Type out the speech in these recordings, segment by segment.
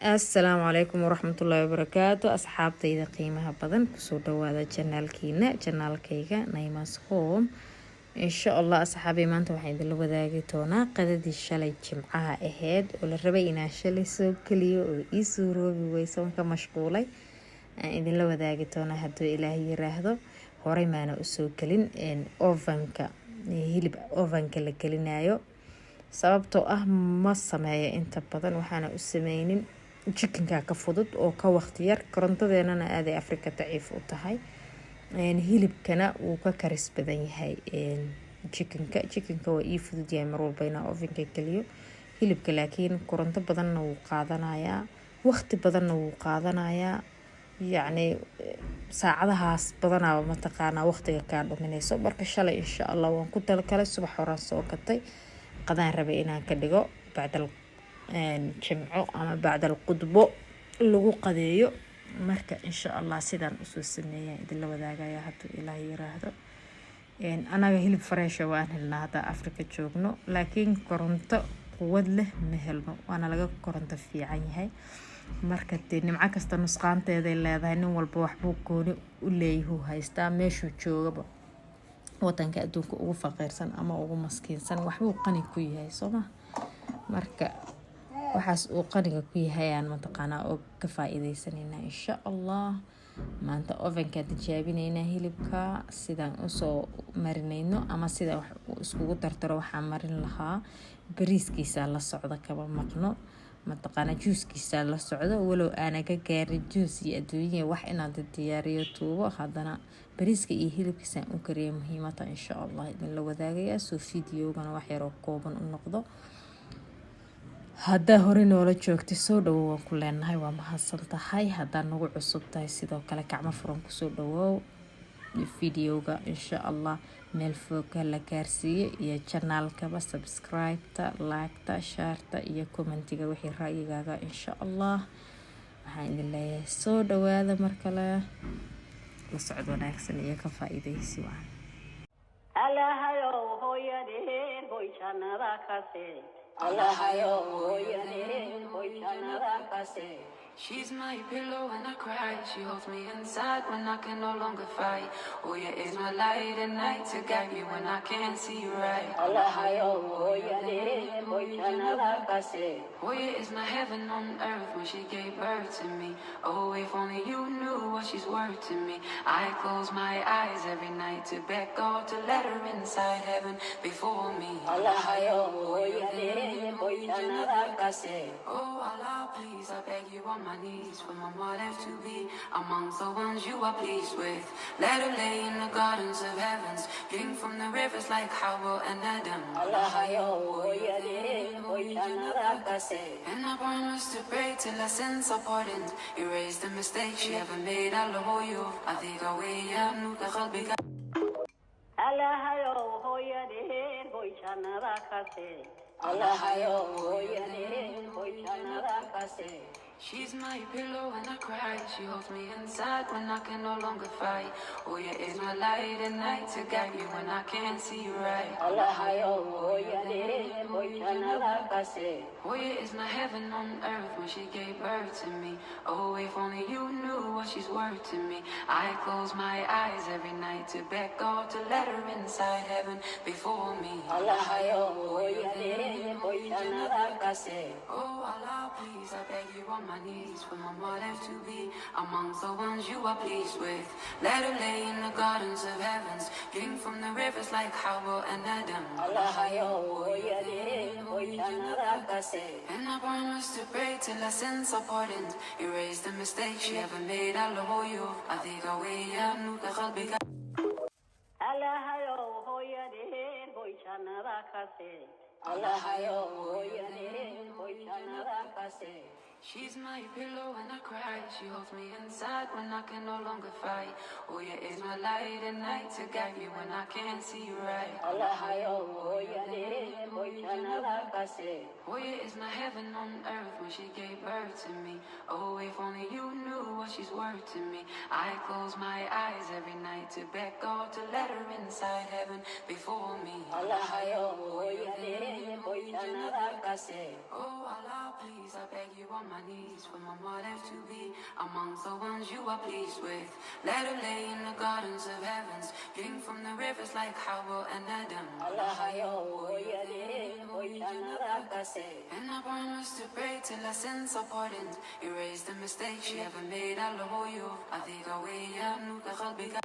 السلام عليكم ورحمة الله وبركاته أصحابتي قيمها بدن كسو دوادا جنالكيغا نايماس هوم إن شاء الله أصحابي ما أنتم waxaan idin la wadaagi doonaa qadadii shalay jimcaha ahayd oo la rabay inaan shalay soo kaliyo oo ii suuroobi weyso ka mashquulay aan idin la wadaagi doonaa hadduu ilaahay yiraahdo horey maana u soo gelin ovenka hilib ovenka la gelinayo sababtoo ah ma sameeyo inta badan waxaana u sameynin chickenka ka fudud oo ka waqti yar korontadeena aad ay Afrika daciif u tahay hilibkana uu ka karis badan yahay chickenka waa ii fudud yahay mar walba inaan ovenka geliyo hilibka laakiin koronto badanna wuu qaadanayaa waqti badanna wuu qaadanayaa yacni saacadahaas badanaa ma taqaanaa waqtiga ka dhuminayso marka shalay insha Allah waan ku talgalay subax horaan soo gatay qadaan rabay inaan ka dhigo bacdal jimco ama bacdal qudbo lagu qadeeyo marka insha Allah sidaan usoo sameeyay idin la wadaagaya hadduu ilaahay yiraahdo anaga hilib fresh waan helnaa hadda Afrika joogno laakiin koronto quwad leh ma helno waana laga koronto fiican yahay marka nimco kasta nusqaanteeda ay leedahay nin walba waxbuu gooni u leeyahay haystaa meeshuu joogaba wadanka adduunka ugu faqiirsan ama ugu maskiinsan waxbuu qani ku yahay Soomaa marka waxaas uu qaniga ku yahay aan mataqaana oo ka faa'iideysanayna insha Allah maanta ovenka tijaabinayna hilibka sidaan u soo marinayno ama sida wax iskugu tartaro waxaan marin lahaa bariiskiisa la socda kaba maqno mataqaana juuskiisa la socdo walow aan ka gaarin juus iyo adduunyo wax inaad diyaariyo tuubo haddana bariiska iyo hilibkiisa u kariyo muhiimada insha Allah idin la wadaagaya soo fiidiyowgana wax yar oo kooban u noqdo hadda hore noola joogtay soo dhawow waan ku leenahay waa mahadsan tahay hadda nagu cusub tahay sidoo kale gacmo furan ku soo dhawow fiidiyowga insha Allah meel fog la gaarsiiyo iyo channelkaba subscribe-ta like-ta share-ta iyo commentiga wixii ra'yigaaga insha Allah waxaan idin leeyahay soo dhawaada mar kale la socod wanaagsan iyo ka faa'iideysi waan Allahayo hooyadeen hoy jannada ka see Allahayo hooyadeen hoy jannada ka see She's my pillow when I cry. She holds me inside when I can no longer fight. Oh yeah, is my light at night to guide me when I can't see right. Allahayo hooyadeen hoy jannada ka see Oh yeah, is my heaven on earth when she gave birth to me. Oh, if only you knew what she's worth to me. I close my eyes every night to beg God to let her inside heaven before me. Allahayo hooyadeen hoy jannada ka see Oh Allah, please, I beg you on my knees for my mother to be amongst the ones you are pleased with. Let her lay in the gardens of heavens, drink from the rivers like Hawa and Adam. Allahayo hooyadeen hoy jannada ka see And I promise to pray till her sins are pardoned, erase the mistakes she ever made. I'll hold you. I think I way out, nuka qalbiga. Allahayo hooyadeen hoy jannada ka see Allahayo hooyadeen hoy jannada ka see She's my pillow when I cry. She holds me inside when I can no longer fight. Oh yeah, is my light at night to guide me when I can't see right. Allahayo hooyadeen hoy jannada ka see Oh yeah, is my heaven on earth when she gave birth to me. Oh, if only you knew what she's worth to me. I close my eyes every night to beg God to let her inside heaven before me. Allahayo hooyadeen hoy jannada ka see Oh Allah, please, I beg you on my knees for my mother to be amongst the ones you are pleased with. Let her lay in the gardens of heavens, drink from the rivers like Hawa and Adam. Allahayo hooyadeen hoy jannada ka see And I promise to pray till her sins are pardoned, erase the mistakes she ever made. I'll hold you. I think I way out, nuka qalbiga. Allahayo hooyadeen hoy jannada ka see Allahayo hooyadeen hoy jannada ka see She's my pillow when I cry. She holds me inside when I can no longer fight. Oh yeah, is my light at night to guide me when I can't see right. Allahayo hooyadeen hoy jannada ka see Oh yeah, is my heaven on earth when she gave birth to me. Oh, if only you knew what she's worth to me. I close my eyes every night to beg God to let her inside heaven before me. Allah yo hoyade hoyana rakase. Oh Allah, please, I beg you on my knees for my mother to be amongst the ones you are pleased with. Let her lay in the gardens of heavens, drink from the rivers like Hawa and Adam. Allah yo hoyade hoyana rakase. And I promise to pray till her sins are pardoned, erase the mistakes she ever made. I love you. I think I way nuka qalbiga.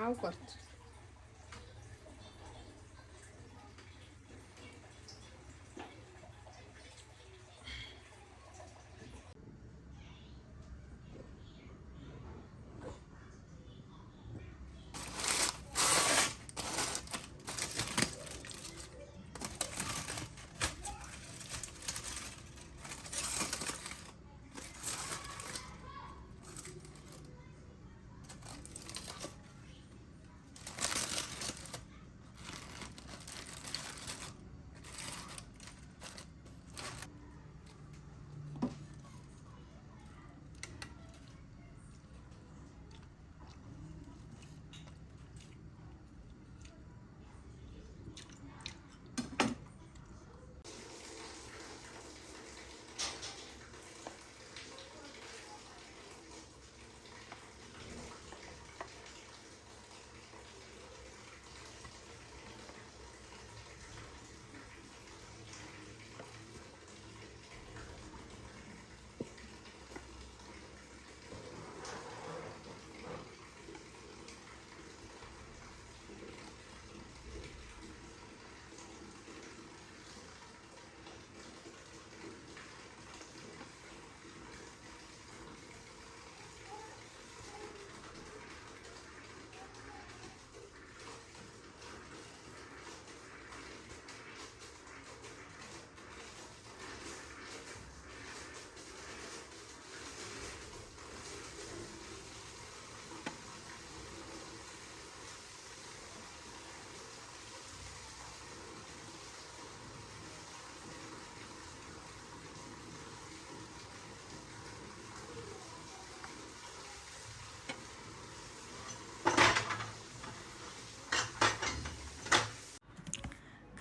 عوقت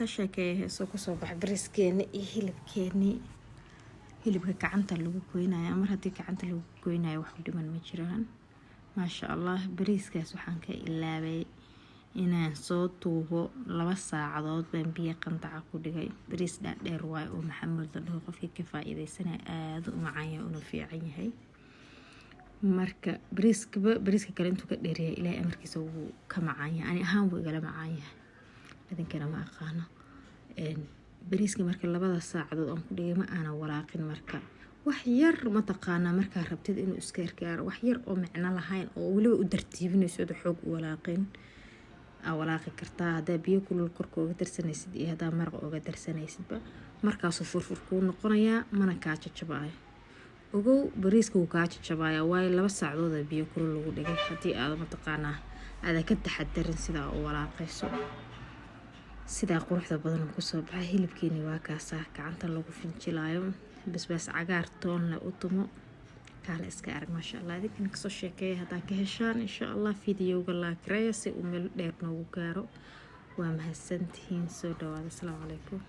ka sheekeeyay soo kusoo bax bariiskeeni iyo hilibkeeni. hilibka gacanta lagu goynayo mar haddii gacanta lagu goynayo wax u dhiman ma jiraan. maasha allah bariiskaas waxaan ka ilaabay inaan soo tuubo 2 saacadood baan biyo qandaca ku dhigay. bariis dheer waay oo maxamed la dhaho qofkii ka faa'iideysanay aad u macaan yahay una fiican yahay. marka bariiska kale intuu ka dheeriyay ilaahay amarkiisa wuu ka macaan yahay. ani ahaan wuu igala macaan yahay idinkana ma aqaano. bariiska marka 2 saacadood aan ku dhigay ma aana walaaqin. marka wax yar ma taqaanaa markaa rabtid inuu iska gaaro wax yar oo macno lahayn oo waliba u dartiibinayso xoog u walaaqin walaaqi kartaa hadaa biyo kulul korka uga darsanaysid iyo hadaa maraq uga darsanaysidba markaasuu furfur kuu noqonayaa mana kaa jajabaayo. ogow bariiska wuu kaa jajabaaya waayo 2 saacadood biyo kulul lagu dhigay haddii aad ma taqaanaa aada ka taxadarin sidaa u walaaqayso. sidaa quruxda badan ku soo baxay hilibkeeni waa kaasaa gacanta lagu finjilaayo basbaas cagaar toon la u tumo kaala iska arag maasha allah. idinkan kasoo sheekeeya haddaa ka heshaan insha allah videoga laakireeya si uu meel dheer noogu gaaro. waa mahadsantihiin soo dhawaada. asalaamu calaykum.